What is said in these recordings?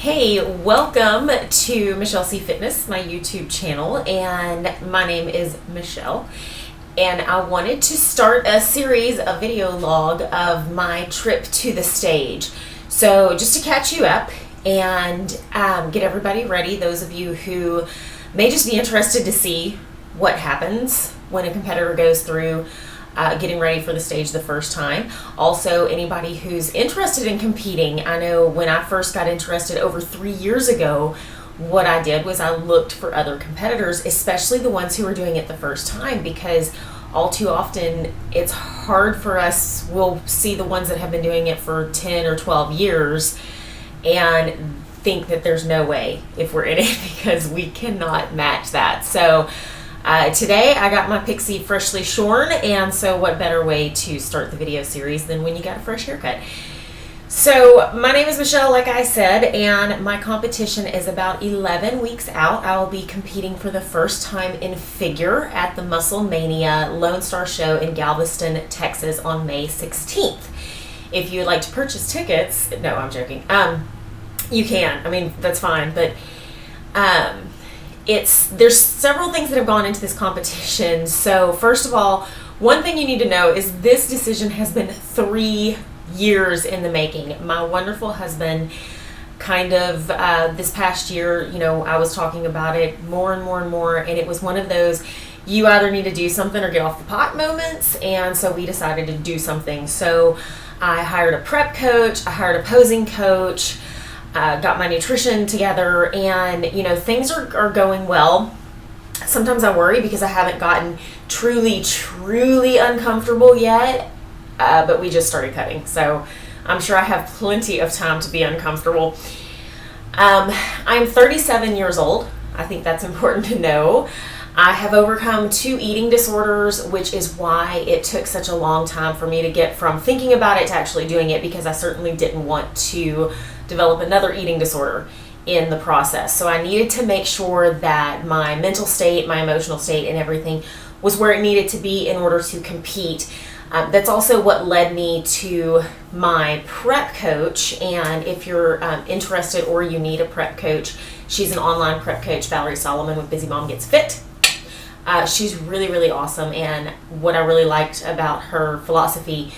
Hey, welcome to Michelle C Fitness, my YouTube channel, and my name is Michelle. And I wanted to start a series, a video log of my trip to the stage. So just to catch you up and get everybody ready, those of you who may just be interested to see what happens when a competitor goes through getting ready for the stage the first time. Also, anybody who's interested in competing. I know when I first got interested over 3 years ago, what I did was I looked for other competitors, especially the ones who were doing it the first time, because all too often it's hard for us. We'll see the ones that have been doing it for 10 or 12 years and think that there's no way if we're in it because we cannot match that. So today I got my pixie freshly shorn, and so what better way to start the video series than when you got a fresh haircut. So my name is Michelle, like I said, and my competition is about 11 weeks out. I will be competing for the first time in figure at the Muscle Mania Lone Star Show in Galveston, Texas on May 16th. If you would like to purchase tickets, no, I'm joking. You can. I mean, that's fine, but there's several things that have gone into this competition. So first of all, one thing you need to know is this decision has been 3 years in the making. My wonderful husband kind of this past year, I was talking about it more and more and more, and it was one of those you either need to do something or get off the pot moments, and so we decided to do something. So I hired a prep coach, I hired a posing coach, got my nutrition together, and things are going well. Sometimes I worry because I haven't gotten truly uncomfortable yet, but we just started cutting, so I'm sure I have plenty of time to be uncomfortable. I'm 37 years old. I think that's important to know. I have overcome 2 eating disorders, which is why it took such a long time for me to get from thinking about it to actually doing it, because I certainly didn't want to develop another eating disorder in the process. So I needed to make sure that my mental state, my emotional state, and everything was where it needed to be in order to compete. That's also what led me to my prep coach, and if you're interested or you need a prep coach, she's an online prep coach, Valerie Solomon with Busy Mom Gets Fit. She's really awesome, and what I really liked about her philosophy,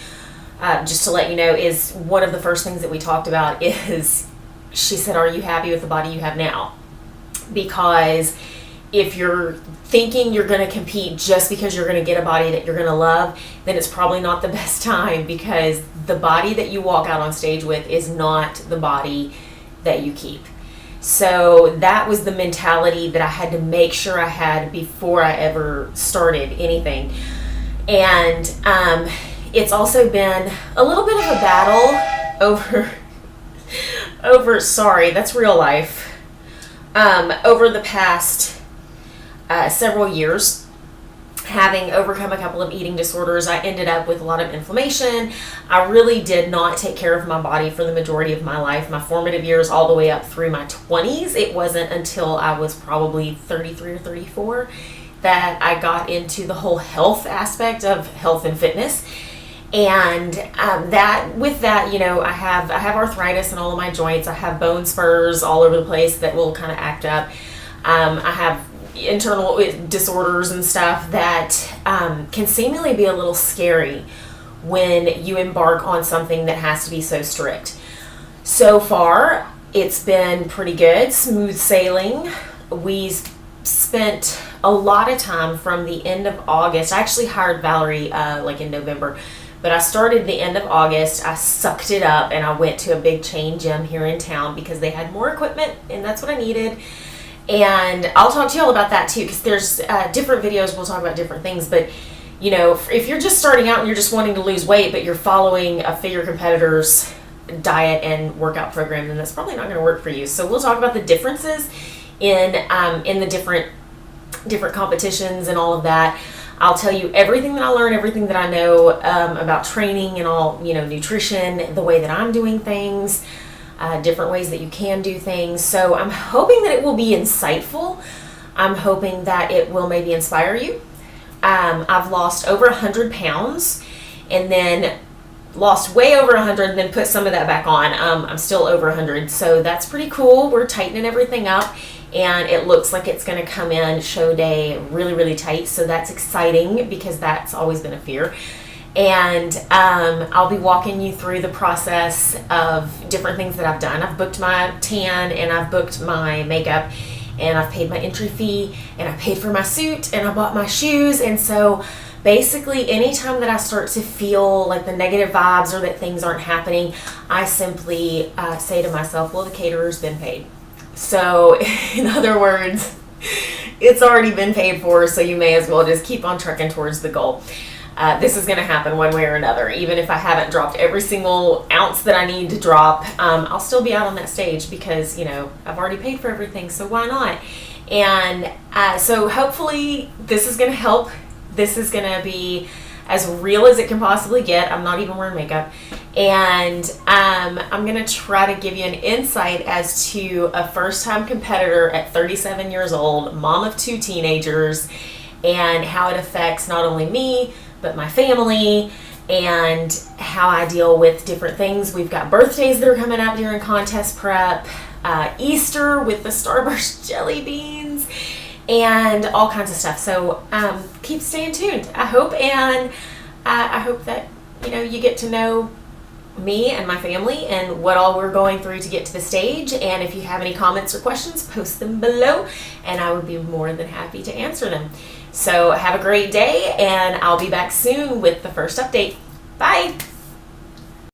just to let you know, is one of the first things that we talked about is she said, are you happy with the body you have now? Because if you're thinking you're going to compete just because you're going to get a body that you're going to love, then it's probably not the best time, because the body that you walk out on stage with is not the body that you keep. So that was the mentality that I had to make sure I had before I ever started anything. And it's also been a little bit of a battle over sorry, that's real life, over the past several years. Having overcome a couple of eating disorders, I ended up with a lot of inflammation. I really did not take care of my body for the majority of my life, my formative years all the way up through my 20s. It wasn't until I was probably 33 or 34 that I got into the whole health aspect of health and fitness. And I have arthritis in all of my joints. I have bone spurs all over the place that will kind of act up. I have internal disorders and stuff that can seemingly be a little scary when you embark on something that has to be so strict. So far, it's been pretty good, smooth sailing. We spent a lot of time from the end of August. I actually hired Valerie like in November, but I started the end of August. I sucked it up and I went to a big chain gym here in town because they had more equipment, and that's what I needed. And I'll talk to you all about that too, because there's different videos. We'll talk about different things, but if you're just starting out and you're just wanting to lose weight, but you're following a figure competitor's diet and workout program, then that's probably not going to work for you. So we'll talk about the differences in the different competitions and all of that. I'll tell you everything that I learned, everything that I know about training and all, nutrition, the way that I'm doing things, different ways that you can do things. So I'm hoping that it will be insightful. I'm hoping that it will maybe inspire you. I've lost over 100 pounds, and then lost way over 100 and then put some of that back on. I'm still over 100, so that's pretty cool. We're tightening everything up, and it looks like it's going to come in show day really, really tight, so that's exciting because that's always been a fear. And I'll be walking you through the process of different things that I've done. I've booked my tan, and I've booked my makeup, and I've paid my entry fee, and I paid for my suit, and I bought my shoes. And so basically anytime that I start to feel like the negative vibes or that things aren't happening, I simply say to myself, well, the caterer's been paid. So in other words, it's already been paid for, so you may as well just keep on trucking towards the goal. This is going to happen one way or another. Even if I haven't dropped every single ounce that I need to drop, I'll still be out on that stage because, you know, I've already paid for everything, so why not? And so hopefully this is going to help. This is going to be as real as it can possibly get. I'm not even wearing makeup. And I'm going to try to give you an insight as to a first-time competitor at 37 years old, mom of 2 teenagers, and how it affects not only me, but my family, and how I deal with different things. We've got birthdays that are coming up during contest prep, Easter with the Starburst jelly beans, and all kinds of stuff. So keep staying tuned. I hope that, you know, you get to know me and my family and what all we're going through to get to the stage. And if you have any comments or questions, post them below, and I would be more than happy to answer them. So have a great day, and I'll be back soon with the first update. Bye!